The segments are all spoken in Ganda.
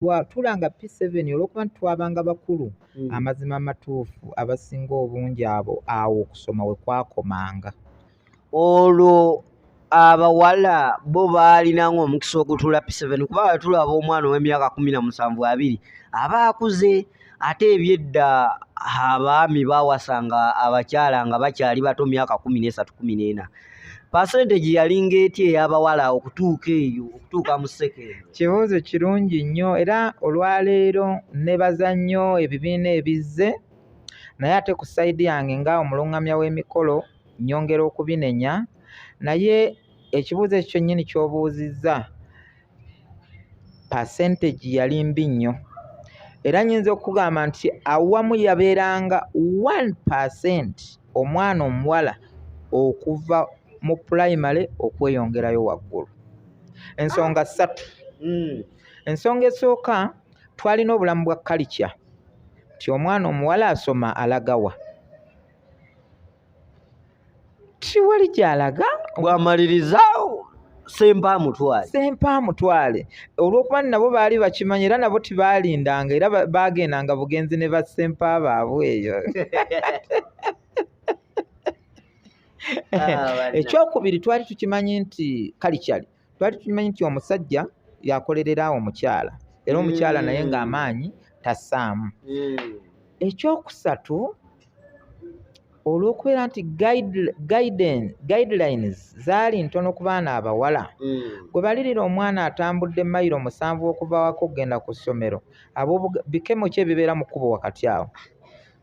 tulanga P7 olwokuba twabanga bakulu amazima amatuufu abasinga obungi abo awo okusoma we kwakomanga. Olwo abawala bo baalinanga omukisa okutuula P7 kuba tulaba omwana ow'emyaka 17 aba akuze, ate ebyedda abaami baawasanga abakyala nga bakyali bato myaka 13 14. Percentage yalinga etya ey'abawala okutuuka mu second? Kibuuzo kirungi nnyo era olwaleero nebaza nnyo ebibiina ebizze, naye ate ku sayidi yange nga omulungamya w'emikolo nnyongera okubinenya, naye ekibuuzo ekyo kyennyini ky'obuuzizza percentage yali mbi nnyo era nnyinza okugamba nti awamu yabeeranga 1% omwana omuwala okuva mu primary okweyongerayo waggulu. Ensonga 3. Ensonga esooka twalina obulamu bwa culture ti omwana omuwala asoma alagawa, tiwali gy'alaga bw'amalirizawo sempa amutwale olw'okuba nabo baali bakimanyi era nabo tibaalindanga era baagendanga bugenzi ne basempa baabwe eyo. Ekyokubiri twali tukimanyi nti culture twali tukimanyi nti omusajja yakolerera omukyala era omukyala naye ng'amaanyi tassaamu. Ekyokusatu olw'okubeera nti guidelines zaali ntono ku baana abawala, gwe balirira omwana atambudde mayiro 7 okuva waka okugenda ku ssomero, bikemo ki ebibeera mu kkubo wakati awo?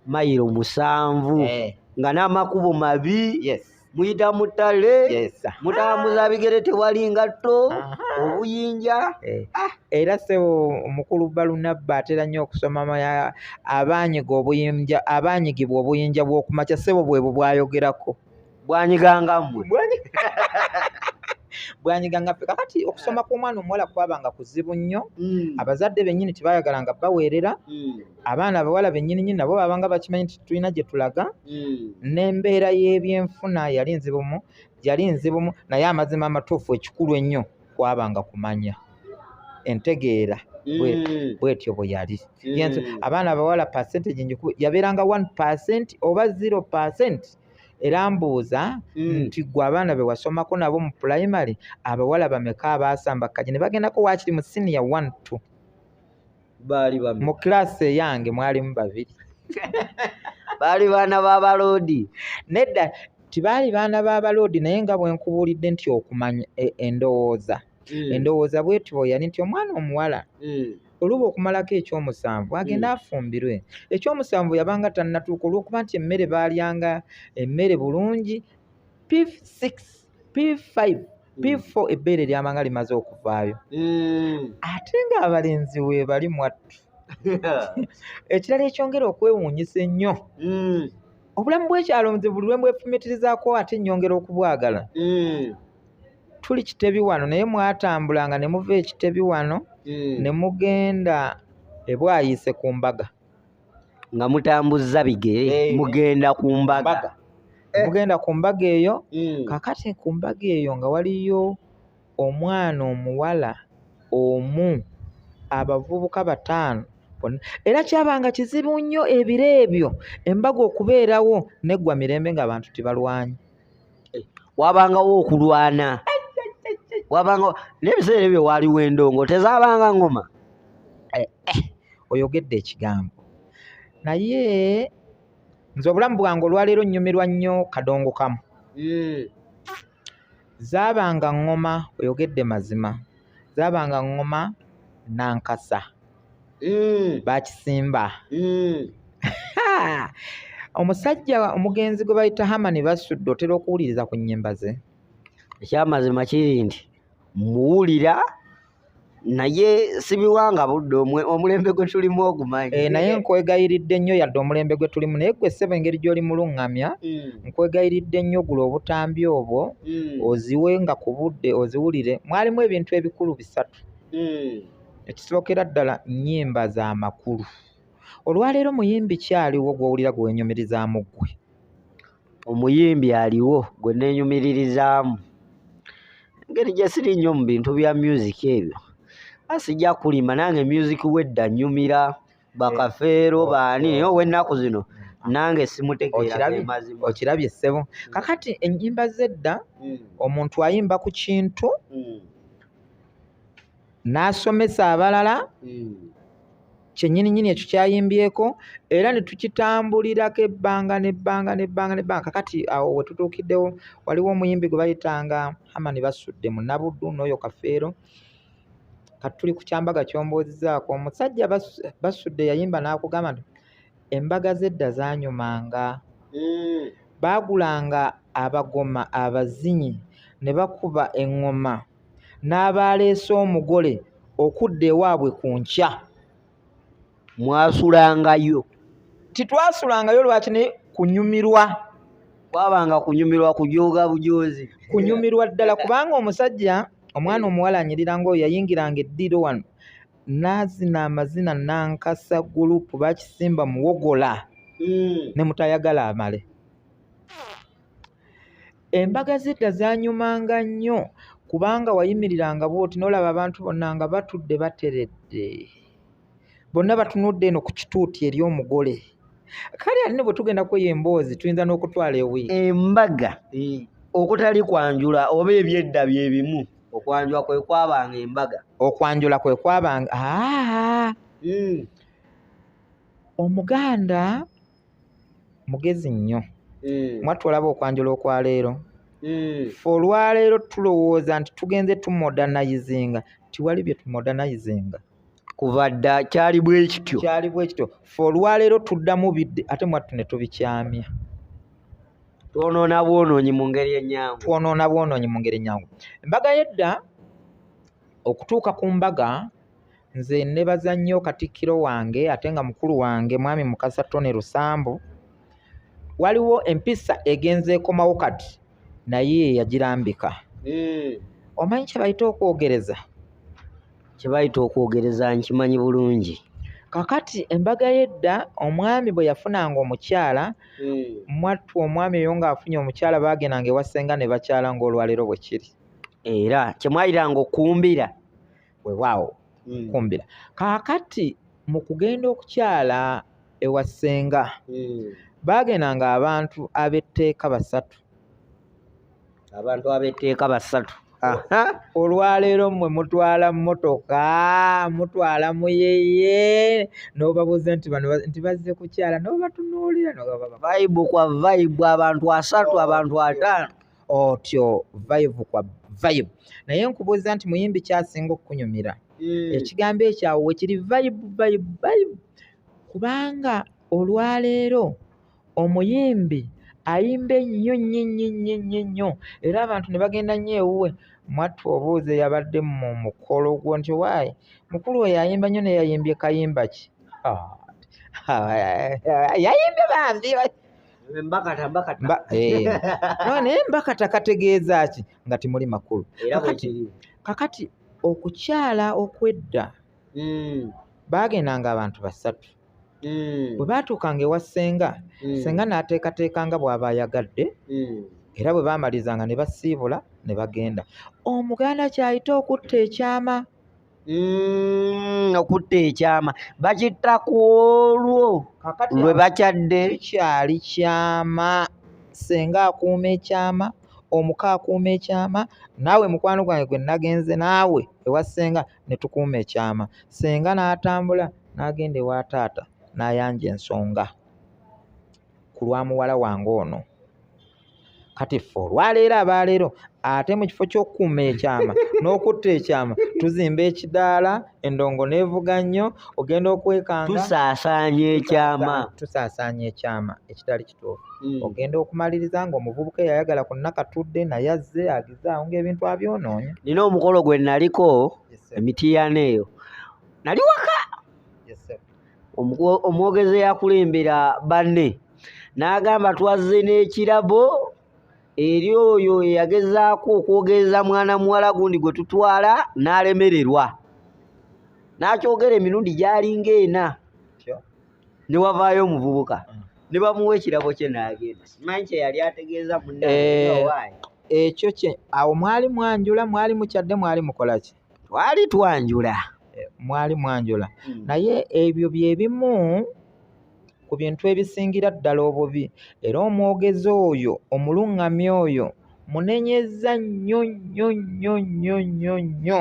Mayiro 7 nga n'amakubo mabi. Muyita mu ttale, mutambuza bigere tewali ngatto, obuyinja. Era ssebo omukulu Balunabba atera nnyo okusoma abaanyigibwa obuyinja bw'okumakya, ssebo bwebwo bwayogerako. Bwanyiganga mmwe? Bwanyiganga ffe. Kakati okusoma kw'omwana omuwala kwabanga kuzibu nnyo, abazadde bennyini tebaayagalanga baweerera, abaana abawala bennyini nabo babanga bakimanyi nti tulina gye tulaga, n'embeera y'ebyenfuna yali nzibumu, naye amazima amatuufu ekikulu ennyo kwabanga kumanya. Entegeera bwetyo bwe yali. Abaana abawala percentage njikubu yabeeranga 1% oba 0%. Era mbuuza nti gwe abaana be wasomako nabo mu primary abawala bameka abaasamba kkaji ne bagendako waakiri mu senior 1 2? Baali bameka? Mu class eyange mwalimu 2. Baali baana b'abaloodi? Nedda tibaali baana b'abaloodi, naye nga bwe nkubuulidde nti okumanya endowooza. Endowooza bwetyo yali nti omwana omuwala oluba okumalako ekyomusanvu agenda afumbirwe. Ekyomusanvu yabanga tannatuuka olw'okuba nti emmere baalyanga emmere bulungi. P6, P5, P4 ebbeere lyabanga limaze okuvaayo. Ate ng'abalenzi we bali mwattu. Ekirala ekyongera okwewuunyisa ennyo, obulamu bw'ekyalo nze buli lwe mbwefumitirizaako ate nnyongera okubwagala. Tuli Kitebi wano naye mwatambulanga ne muva Ekitebi wano ne mugenda ebwayise ku mbaga. Nga mutambuzza bigere mugenda ku mbaga. Mugenda ku mbaga eyo, kakati ku mbaga eyo nga waliyo omwana omuwala omu, abavubuka 5. Era kyabanga kizibu nnyo ebiro ebyo embaga okubeerawo neggwa mirembe ng'abantu tibalwanyi. Wabangawo okulwana. N'ebiseera ebyo waaliwo endongo tezaabanga ngoma. Oyogedde ekigambo. Naye nze obulamu bwange olwaleero nnyumirwa nnyo kadongo kamu. Zaabanga ngoma, oyogedde mazima, zaabanga ngoma nankasa. Bakisimba. Omusajja omugenzi gwe bayita Hamani Basudde otera okuwuliriza ku nnyimba ze. Ekyamazima kiri nti muwulira naye sibiwanga budde omulembe gwe tulimu ogumanyi. Naye nkwegayiridde nnyo yadde omulembe gwe tulimu, naye gwe ssebo engeri gy'oli mulungamya, nkwegayiridde nnyo gula obutambi obwo oziwe nga ku budde oziwulire. Mwalimu ebintu ebikulu 3. Ekisookera ddala nnyimba za makulu. Olwaleero muyimbi kyaliwo gw'owulira gwe weenyumirizaamu ggwe? Omuyimbi aliwo gwe neenyumiririzaamu. Engeri gye siri nnyo mu bintu bya music ebyo. asijja kulima nange music wedda nyumira bakafeero baani naye ow'ennaku zino nange simutegeera mazima. Okirabye ssebo. Kakati ennyimba z'edda omuntu ayimba ku kintu n'asomesa abalala kyennyininyini ekyo kyayimbyeko era ne tukitambulirako ebbanga n'ebbanga. Kakati awo we tutuukiddewo waliwo omuyimbi gwe bayitanga Hamani Basudde mu Nabuddu n'oyo Kafeero. Kati tuli ku kyambaga ky'omboozizaako omusajja Basudde yayimba n'akugamba nti embaga z'edda zaanyumanga, baagulanga abagoma abazinyi ne bakuba eŋŋoma n'abaleese omugole okudda ewaabwe ku nkya. Mwasulangayo? Titwasulangayo lwaki ne kunyumirwa. Kwabanga kunyumirwa kujooga bujoozi. Kunyumirwa ddala kubanga omusajja omwana omuwala anyirira ng'oyo yayingiranga eddiro wano n'azina amazina nankasa gurupu bakisimba muwogola ne mutayagala amale. Embaga z'edda zaanyumanga nnyo kubanga wayimiriranga bw'oti n'olaba abantu bonna nga batudde bateredde, bonna batunudde eno ku kituuti eri omugole. Kale ate ne bwe tugenda kweyo emboozi tuyinza n'okutwala ewiiki. Embaga okutali kwanjula oba ebyedda bye bimu. Okwanjula kwe kwabanga embaga. Okwanjula kwe kwabanga Omuganda mugezi nnyo. Mwattu olaba okwanjula okwa leero. Ffe olwaleero tulowooza nti tugenze tumodanayizinga, tiwali bye tumodanayizinga. Kuva dda kyali bwe kityo. Kyali bwe kityo. Ffe olwaleero tuddamu bidde ate mwattu ne tubikyamya. Twonoona bwonoonyi mu ngeri ennyangu. Twonoona bwonoonyi mu ngeri ennyangu. Embaga y'edda okutuuka ku mbaga nze nebaza nnyo Katikkiro wange ate nga mukulu wange Mwami Mukasa Tone Lusambu. Waliwo empisa egenze ekomawo kati naye yagirambika. Omanyi kye bayita okwogereza? Kye bayita okwogereza nkimanyi bulungi. Kakati embaga y'edda omwami bwe yafunanga omukyala, mwattu omwami oyo ng'afunye omukyala baagendanga ewa ssenga ne bakyala ng'olwaleero bwe kiri. Era kye mwayiranga okumbira. Weewaawo kumbira. Kaakati mu kugenda okukyala ewa ssenga baagendanga abantu ab'etteeka basatu. Abantu ab'etteeka basatu. Olwaleero mmwe mutwala mmotoka, mutwala muyeye n'obabuuza nti bazze kukyala n'obatunuulira vibe kwa vibe, abantu asatu abantu ataano. Otyo vibe kwa vibe. Naye nkubuuza nti muyimbi kyasinga okunyumira. Ekigambo ekyawo we kiri vibe. Kubanga olwaleero omuyimbi ayimba ennyo era abantu ne bagenda nnyo ewuwe. Mwattu obuuze yabadde mu mukolo gwo nti waayi mukulu we yayimba nnyo naye yayimbye kayimba ki? Yayimbye bambi naye mbakata kategeeza ki nga timuli makulu. Kakati okukyala okwedda baagendanga abantu basatu. Bwe baatuukanga ewa ssenga, ssenga n'ateekateekanga bw'aba ayagadde era bwe baamalizanga ne basiibula ne bagenda. Omuganda kyayita okutta ekyama. Okutta ekyama bakitta ku olwo lwe bakyadde. Kikyali kyama. Ssenga akuuma ekyama, omuka akuuma ekyama, naawe mukwano gwange gwe nagenze naawe ewa ssenga ne tukuuma ekyama. Ssenga n'atambula n'agenda ewa taata n'ayanja ensonga ku lwa muwala wange ono. Kati ffe olwaleero abaleero ate mu kifo ky'okukuuma ekyama n'okutta ekyama tuzimba ekidaala, endongo n'evuga nnyo, ogenda okwekanga. Tusaasaanya ekyama ekitali kituufu. Ogenda okumaliriza ng'omuvubuka eyayagala ku nnakatudde naye azze agezaawo ng'ebintu abyonoonya. Nina omukolo gwe naliko Emitiyaana eyo. Nali waka. Omwogezi yakulembera banne n'agamba twazze n'ekirabo eri oyo eyagezaako okwogeza mwana muwala gundi gwe tutwala n'alemererwa. N'akyogera emirundi gy'alinga ena. Ne wavaayo omuvubuka ne bamuwa ekirabo kye n'agenda. Simanyi kye yali ategeeza munne. Ekyo kye awo mwali mwanjula, mwali mukyadde, mwali mukola ki? Twali twanjula. mwali mwanjola naye ebyo bye bimu ku bintu ebisingira ddala obubi era omwogezi oyo omuluŋŋamya oyo munenyeza nnyo nnyo nnyo nnyo nnyo nnyo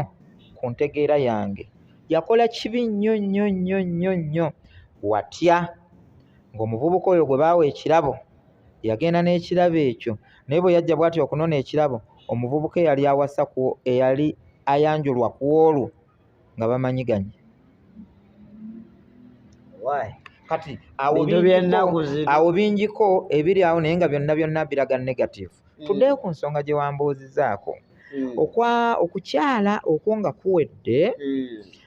ku ntegeera yange yakola kibi nnyo nnyo nnyo nnyo nnyo watya ng'omuvubuka oyo gwe baawa ekirabo yagenda n'ekirabo ekyo naye bwe yajja bw'atyo okunona ekirabo omuvubuka eyali awasa eyali ayanjulwa ku olwo nga bamanyiganye kati awo bingiko ebiri awo naye nga byonna byonna biraga negative tuddeyo ku nsonga gye wambuuzizaako okukyala okwo nga kuwedde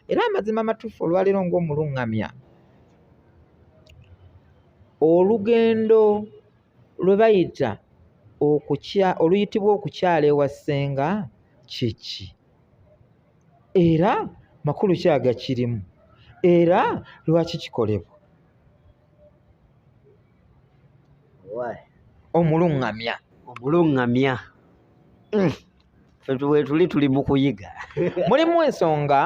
era amazima amatuufu olwaleero ng'omuluŋŋamya olugendo lwe bayita oluyitibwa okukyala ewa ssenga kiki era makulu ki agakirimu era lwaki kikolebwa omuluŋŋamya we tuli mu kuyiga mulimu ensonga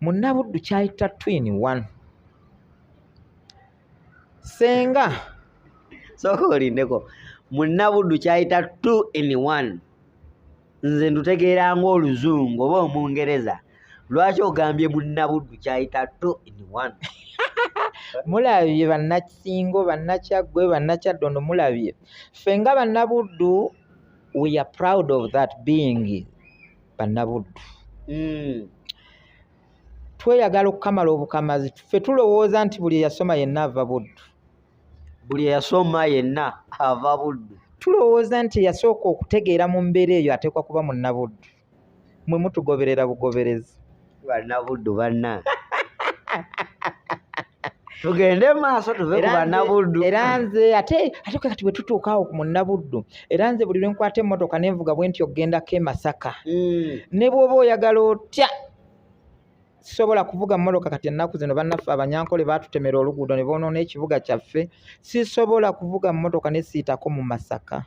munnabuddu kyayita twin one senga sooka olindeko munnabuddu kyayita 2 in 1 nze ndutegeera ng'oluzungu oba omungereza lwaki ogambye munnabuddu kyayita 2 in 1 mulabye bannakisingo bannakyaggwe bannakyaddondo mulabye ffe nga bannabuddu we are proud of that being bannabuddu tweyagala okukamala obukamazi ffe tulowooza nti buli eyasoma yenna ava buddu buli eyasoma yenna ava buddu tulowooza nti yasooka okutegeera mu mbeera eyo ateekwa kuba munnabuddu mwe mutugoberera bugoberezi bannabuddu banna tugende maaso tuve ku bannabuddu era nze ate kati bwe tutuuka awo ku munnabuddu era nze buli lwe nkwata emmotoka nenvuga bwe nti okgendako e Masaka ne bw'oba oyagala otya sisobola kuvuga mmotoka kati ennaku zino bannaffe abanyankole baatutemera oluguudo ne boonoona ekibuga kyaffe sisobola kuvuga mmotoka ne siitako mu Masaka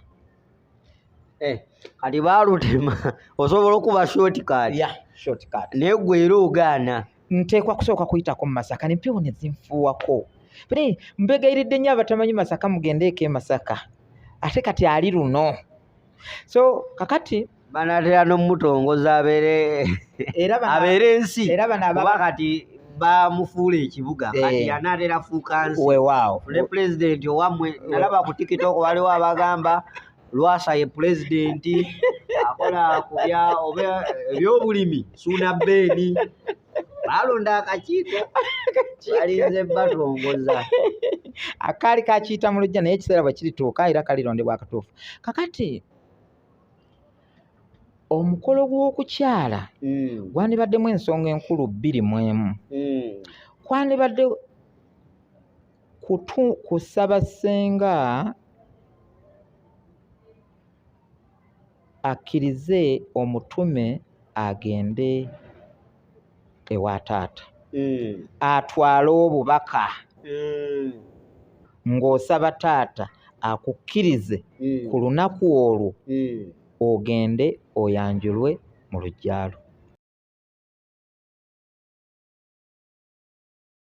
kati baalutema osobola okuba shortcut naye gwe era ogaana nteekwa kusooka kuyitako mu Masaka nempewo ne zinfuuwako mbegayiridde nnyo abatamanyi Masaka mugendeeko e Masaka ate kati ali luno so kakati banaatera n'omutongoza abeere ensi kuba kati bamufuula ekibuga kati anaatera fuuka nsi weewaawo ne pulezidenti owammwe nalaba ku TikTok waliwo abagamba Lwasa ye pulezidenti akola ku ebyobulimi suuna bbeeni balonda akakiiko balinze batongoza akaali kakiyita mu lujja naye ekiseera bwe kirituuka era kalirondebwa akatuufu kakati omukolo gw'okukyala gwandibaddemu ensonga enkulu 2 kwandibadde kusaba ssenga akkirize omutume agende ewa taata atwale obubaka ng'osaba taata akukkirize ku lunaku olwo ogende oyanjulwe mu lujjalo